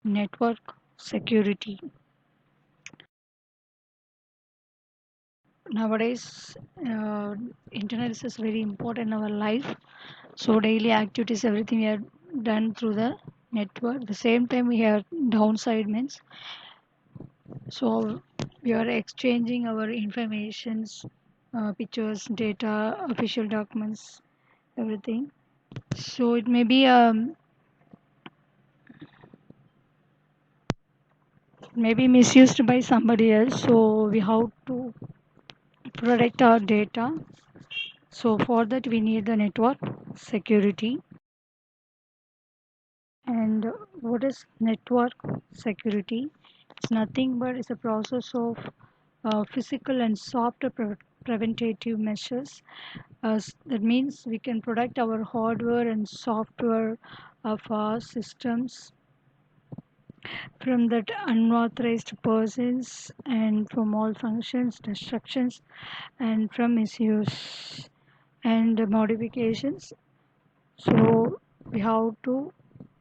Network security. Nowadays, internet is very important in our life. So daily activities, everything we are done through the network. The same time, we have downside means. So we are exchanging our informations, pictures, data, official documents, everything. So it may be maybe misused by somebody else. So we have to protect our data. So for that we need the network security. And what is network security? It's nothing but it's a process of physical and software preventative measures. That means we can protect our hardware and software of our systems from that unauthorized persons and from malfunctions, destructions, and from misuse and modifications. So we have to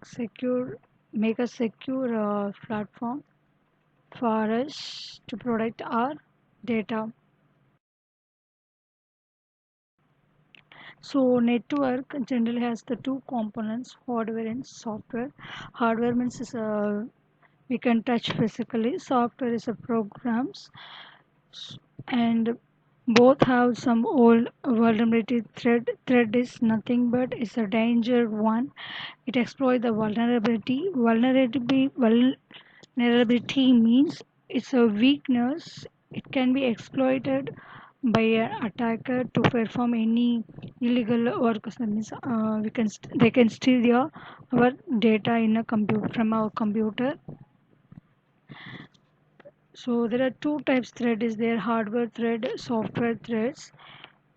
secure, make a secure platform for us to protect our data. So network generally has the two components, hardware and software. Hardware means is a we can touch physically. Software is a programs, and both have some old vulnerability. Thread is nothing but it's a danger one. It exploits the vulnerability means it's a weakness. It can be exploited by an attacker to perform any illegal work. So that means they can steal our data in a computer from our computer. So there are two types thread is there, hardware thread, software threads.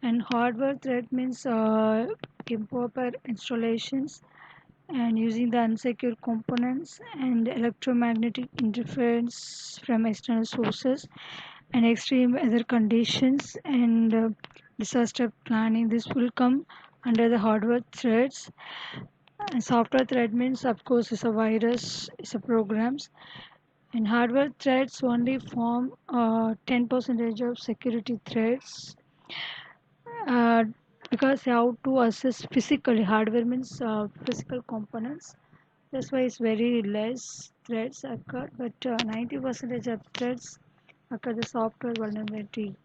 And hardware thread means improper installations and using the unsecure components and electromagnetic interference from external sources and extreme weather conditions and disaster planning. This will come under the hardware threads. And software thread means of course is a virus, is a programs, and hardware threads only form 10 percentage of security threats, uh, because you have to assess physically. Hardware means physical components. That's why it's very less threats occur, but 90 percentage of threats occur the software vulnerability.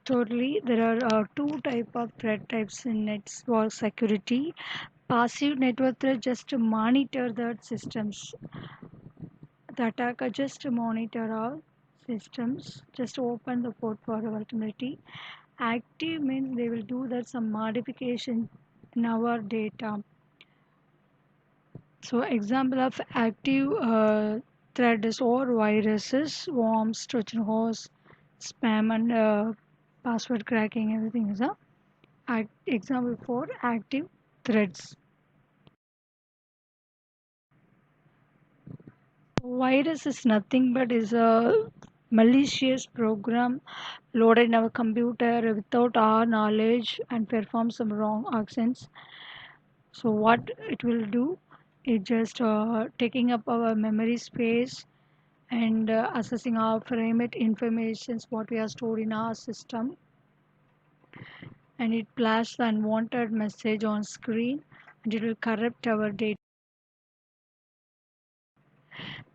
Totally, there are two type of threat types in network security. Passive network threat just to monitor the systems. The attacker just monitor our systems, just open the port for vulnerability. Active means they will do that some modification in our data. So example of active threat is or viruses, worms, Trojan horse, spam, and password cracking. Everything is a example for active threats. Virus is nothing but is a malicious program loaded in our computer without our knowledge and perform some wrong actions. So what it will do, it just taking up our memory space and assessing our private informations what we are stored in our system, and it flashes the unwanted message on screen and it will corrupt our data.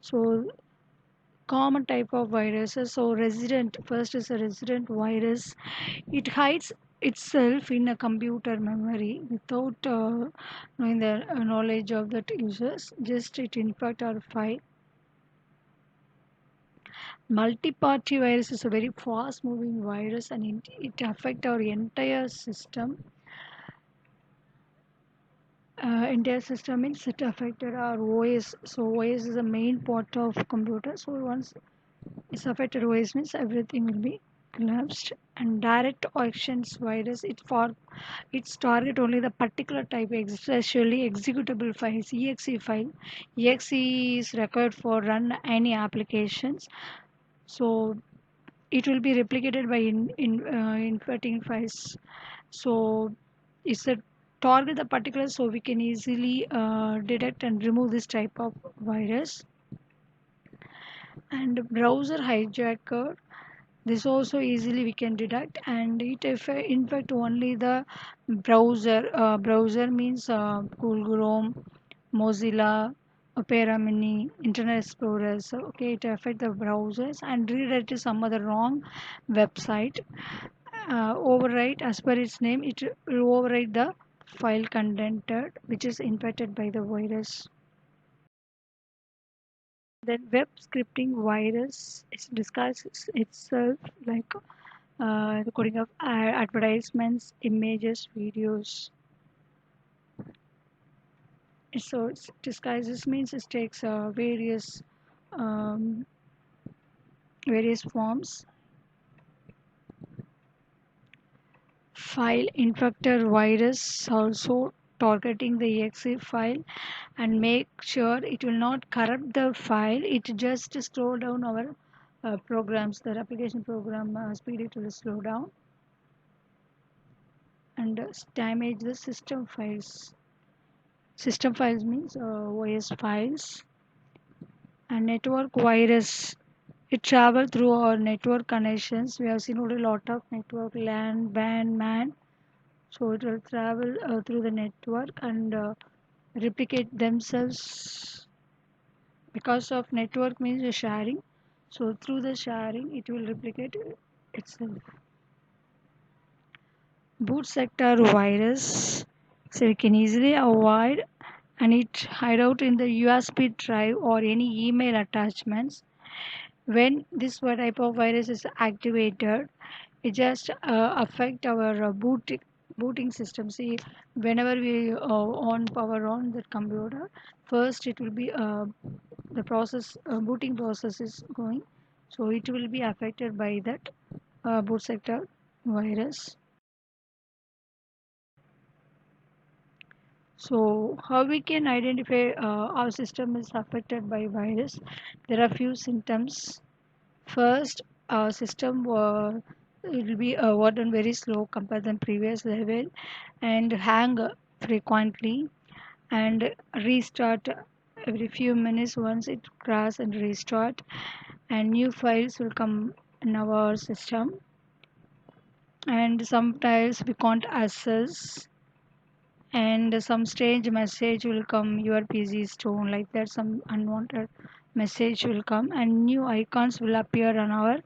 So common type of viruses. So resident first is a resident virus. It hides itself in a computer memory without knowing the knowledge of that users. Just it infect our file. Multi-party virus is a very fast-moving virus and it affect our entire system means it affected our OS. So OS is the main part of computer. So once it's affected OS means everything will be collapsed. And direct actions virus it's target only the particular type, especially executable files, exe file. Exe is required for run any applications. So it will be replicated by inverting files. So it's a target the particular, so we can easily detect and remove this type of virus. And browser hijacker, this also easily we can detect, and it infect only the browser means Google Chrome, Mozilla, Opera Mini, Internet Explorer. So, okay, it affect the browsers and redirect to some other wrong website. Overwrite, as per its name, it will overwrite the file content which is infected by the virus. Then web scripting virus, it disguises itself like the coding of advertisements, images, videos. So it disguises means it takes um, various forms. File infector virus also targeting the exe file and make sure it will not corrupt the file. It just slow down our programs, the application program speed, it will slow down and damage the system files. System files means OS files. And network virus, it travel through our network connections. We have seen a lot of network LAN, WAN, MAN. So it will travel through the network and replicate themselves because of network means the sharing. So through the sharing, it will replicate itself. Boot sector virus, so we can easily avoid, and it hide out in the USB drive or any email attachments. When this type of virus is activated, it just affect our booting system. See, whenever we on power on the computer, first it will be the process booting process is going, so it will be affected by that boot sector virus. So how we can identify our system is affected by virus? There are few symptoms. First, our system it will be run very slow compared than previous level and hang frequently and restart every few minutes once it crash and restart, and new files will come in our system, and sometimes we can't access, and some strange message will come, your PC is torn, like that some unwanted message will come and new icons will appear on our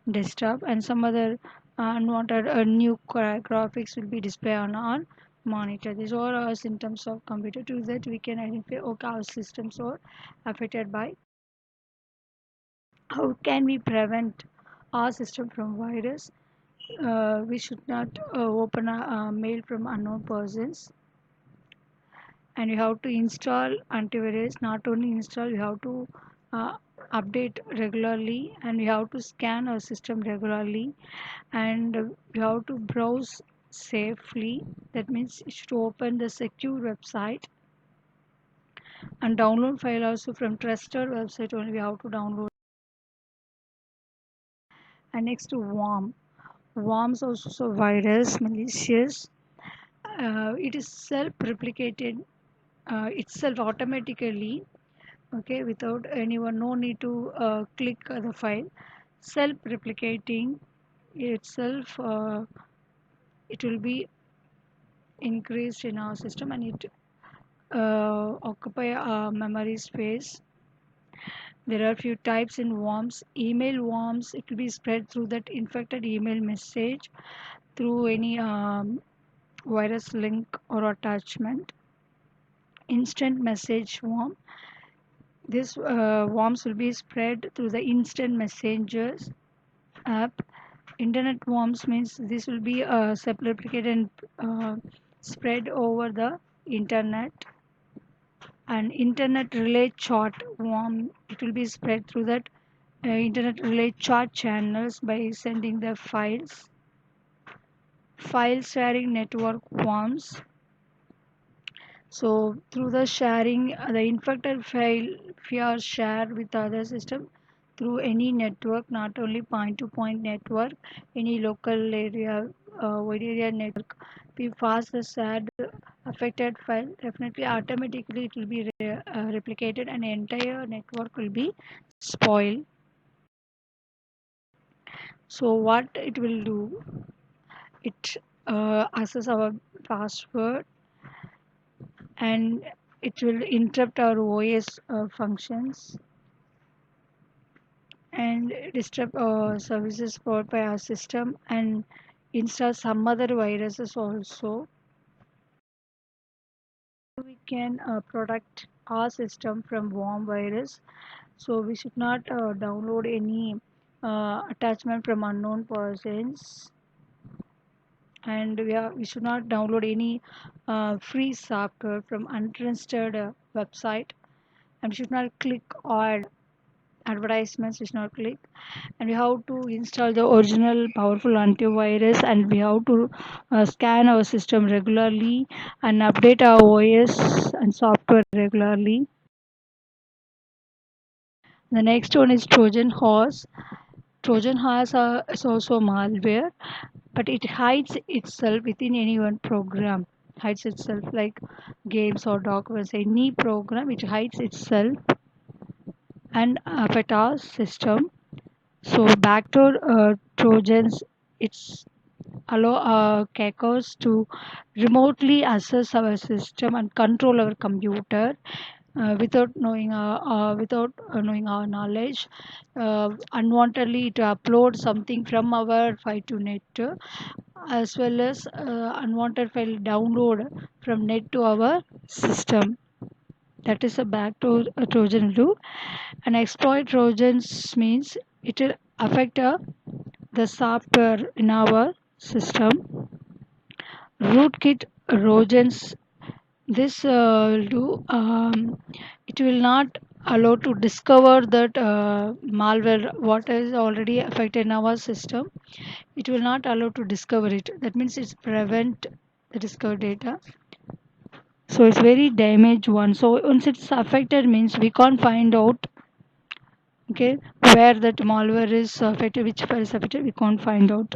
desktop, and some other unwanted new graphics will be displayed on our monitor. These are our symptoms of computer. To that we can identify, okay, our systems are affected by. How can we prevent our system from virus? We should not open a mail from unknown persons, and you have to install antivirus. Not only install, you have to uh, update regularly, and you have to scan our system regularly, and you have to browse safely. That means you should open the secure website and download file also from trusted website only we have to download. And next to worms also virus malicious. It is self-replicated itself automatically, okay, without anyone, no need to click the file, self-replicating itself. It will be increased in our system, and it occupy memory space. There are few types in worms. Email worms, it will be spread through that infected email message through any virus link or attachment. Instant message worm, this worms will be spread through the instant messengers app. Internet worms means this will be self-replicated and spread over the internet. And internet relay chat worm, it will be spread through that internet relay chat channels by sending the files. File sharing network worms, so through the sharing, the infected file if you are shared with other system through any network, not only point-to-point network, any local area, wide area network, be fast shared affected file, definitely automatically it will be replicated and the entire network will be spoiled. So what it will do, it access our password and it will interrupt our OS functions and disrupt services provided by our system and install some other viruses also. We can protect our system from worm virus, so we should not download any attachment from unknown persons, and we should not download any free software from untrusted website, and we should not click on advertisements, we should not click, and we have to install the original powerful antivirus, and we have to scan our system regularly and update our OS and software regularly. The next one is Trojan horse. Trojan horse is also malware, but it hides itself within any one program. Hides itself like games or documents, any program, it hides itself and affect our system. So backdoor Trojans, it's allow hackers to remotely access our system and control our computer without knowing our knowledge, unwantedly to upload something from our file to net, as well as unwanted file download from net to our system. That is a backdoor Trojan do. And exploit Trojans means it will affect the software in our system. Rootkit Trojans, this do it will not allow to discover that malware what is already affected in our system. It will not allow to discover it. That means it's prevent the discovered data. So it's very damaged one. So once it's affected means we can't find out, okay, where that malware is affected, which file is affected, we can't find out.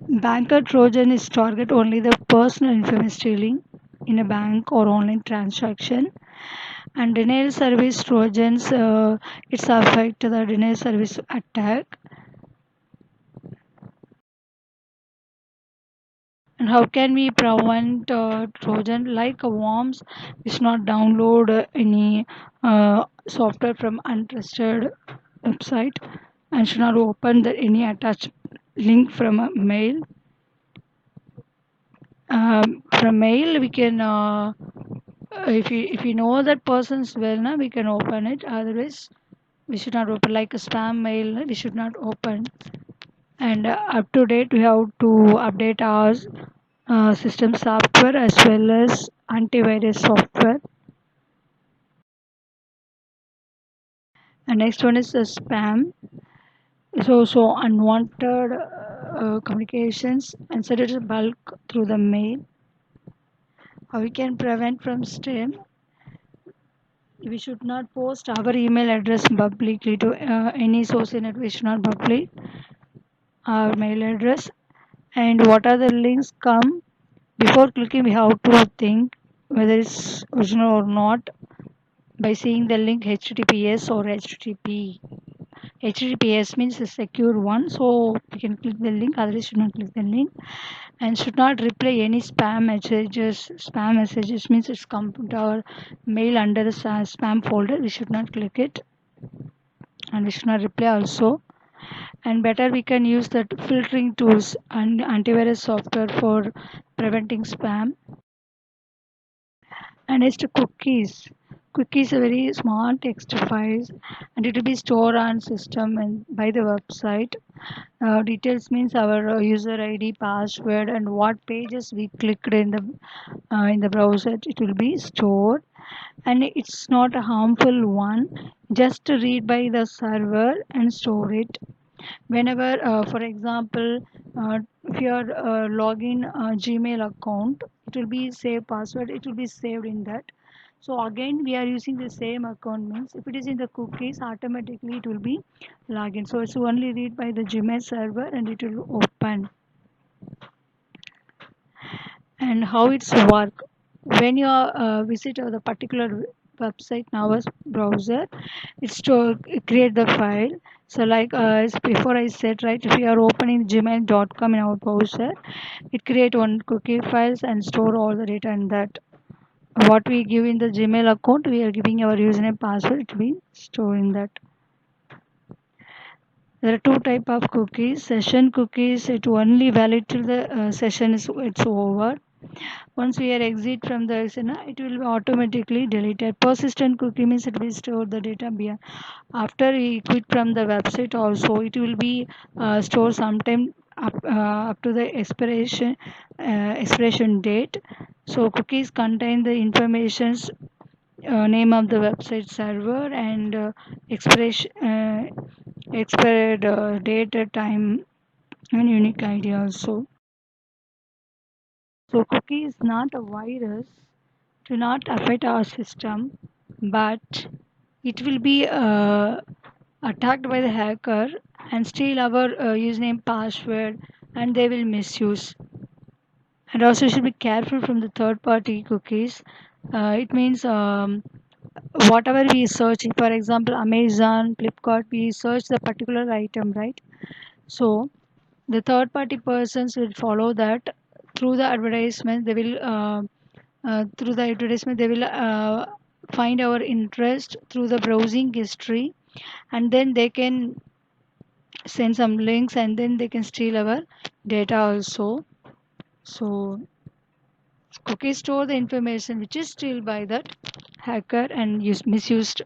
Banker Trojan is target only the personal information stealing in a bank or online transaction. And denial service Trojans, it's affect the denial service attack. And how can we prevent Trojan like worms? We should not download any software from untrusted website and should not open any attached link from a mail. From mail we can if we know that person's well now we can open it, otherwise we should not open like a spam mail, we should not open. And up to date we have to update our system software as well as antivirus software. And next one is spam. So unwanted communications and set it bulk through the mail. How we can prevent from spam? We should not post our email address publicly to any social network. We should not public our mail address. And what are the links come? Before clicking, we have to think whether it's original or not by seeing the link HTTPS or HTTP. HTTPS means a secure one, so we can click the link. Otherwise, should not click the link, and should not reply any spam messages. Spam messages means it's come to our mail under the spam folder. We should not click it, and we should not reply also. And better we can use that filtering tools and antivirus software for preventing spam. And next, cookies are very small text files and it will be stored on system and by the website. Details means our user ID, password, and what pages we clicked in the browser, it will be stored. And it's not a harmful one, just to read by the server and store it whenever. For example, if you are login Gmail account, it will be save password, it will be saved in that. So again we are using the same account means if it is in the cookies, automatically it will be login. So it's only read by the Gmail server and it will open. And and how it's work. When you visit the particular website in our browser, it's to create the file. So like as before I said, right, if you are opening gmail.com in our browser, it create one cookie files and store all the data in that. What we give in the Gmail account, we are giving our username password, it will be stored in that. There are two type of cookies. Session cookies, it only valid till the session is it's over. Once we are exit from the session, it will be automatically deleted. Persistent cookie means it will store the data beyond. After we quit from the website also, it will be stored sometime up to the expiration date. So cookies contain the informations, name of the website server and expiration expired date, time and unique ID also. So cookie is not a virus, to not affect our system, but it will be attacked by the hacker and steal our username password, and they will misuse. And also should be careful from the third party cookies. It means whatever we search, for example Amazon, Flipkart, we search the particular item, right? So the third party persons will follow that. Through the advertisement they will find our interest through the browsing history, and then they can send some links, and then they can steal our data also. So cookies store the information which is stolen by that hacker and misused.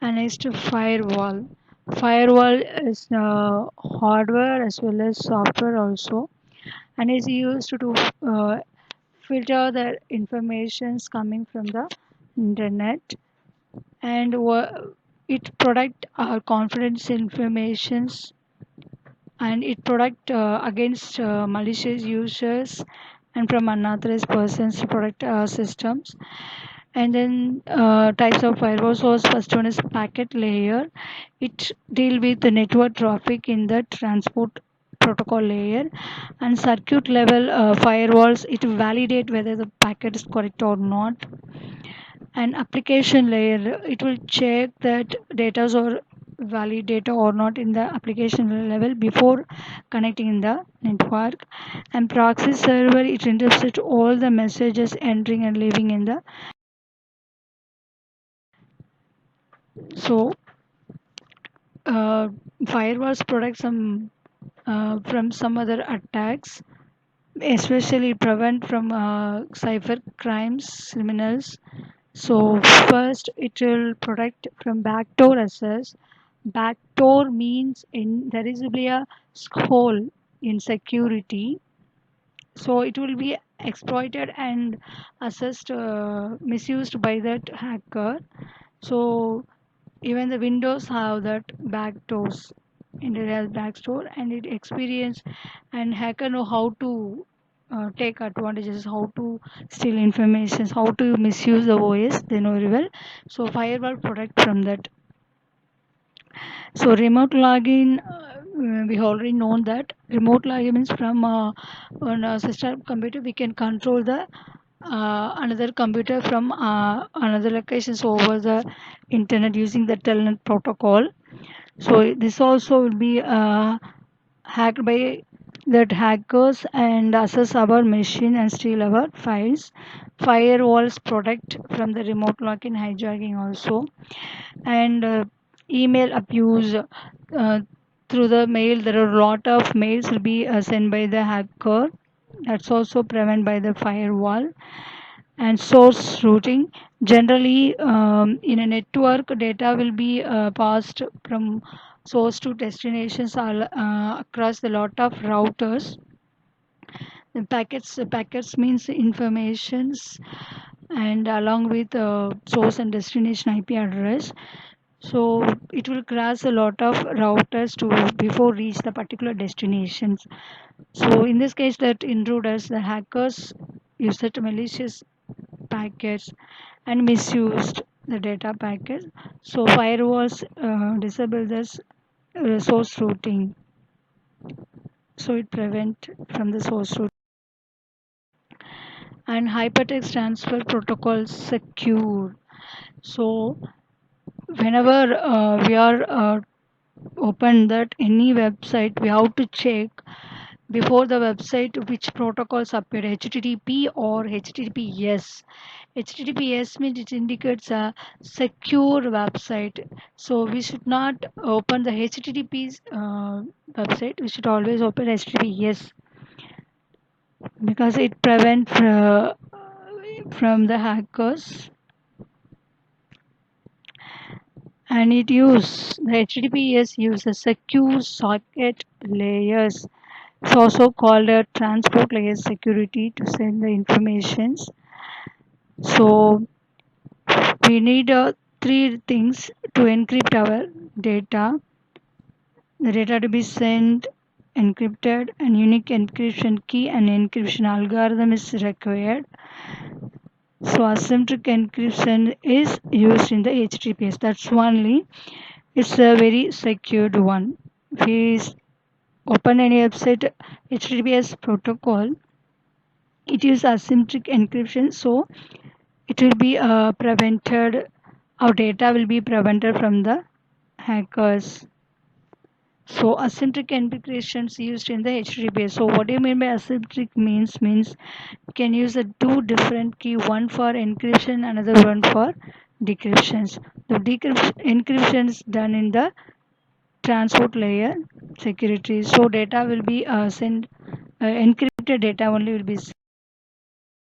And next, firewall. Firewall is hardware as well as software also, and is used to filter the informations coming from the internet, and it protect our confidential informations, and it protect against malicious users and from unauthorized persons to protect our systems. And then types of firewall source, first one is packet layer. It deal with the network traffic in the transport protocol layer. And circuit level firewalls, it validate whether the packet is correct or not. And application layer, it will check that data or valid data or not in the application level before connecting in the network. And proxy server, it intercepts all the messages entering and leaving in the. So uh, firewalls protect some from some other attacks, especially prevent from cyber crimes, criminals. So first, it will protect from backdoor access. Backdoor means there is will be a hole in security, so it will be exploited and assessed, misused by that hacker. So even the Windows have that backdoors. Intel has backdoor, and it experience and hacker know how to take advantages, how to steal information, how to misuse the OS. They know very well. So firewall protect from that. So remote login, we already know that remote login means from on a system computer we can control the another computer from another locations over the internet using the telnet protocol. So this also will be hacked by that hackers and access our machine and steal our files. Firewalls protect from the remote login hijacking also. And email abuse, through the mail there are a lot of mails will be sent by the hacker, that's also prevented by the firewall. And source routing, generally in a network data will be passed from source to destinations all, across a lot of routers. The packets means informations, and along with source and destination IP address. So it will cross a lot of routers to before reach the particular destinations. So in this case, that intruders, the hackers, use that malicious packets and misused the data packets. So firewalls disable this source routing. so it prevent from the source root. And hypertext transfer protocol secure. So whenever we are open that any website, we have to check before the website which protocols appear, HTTP or HTTPS. HTTPS means it indicates a secure website. So we should not open the HTTP website. We should always open HTTPS because it prevents from the hackers. And it use the HTTPS uses secure socket layers. It's also called a transport layer security to send the informations. So we need three things to encrypt our data. The data to be sent, encrypted, and unique encryption key and encryption algorithm is required. So asymmetric encryption is used in the HTTPS. That's only. It's a very secured one. If we open any website HTTPS protocol, it is asymmetric encryption, so it will be prevented. Our data will be prevented from the hackers. So asymmetric encryption is used in the HTTPS. So what do you mean by asymmetric means you can use a two different key, one for encryption, another one for decryptions. The encryption is done in the transport layer security. So data will be sent, encrypted data only will be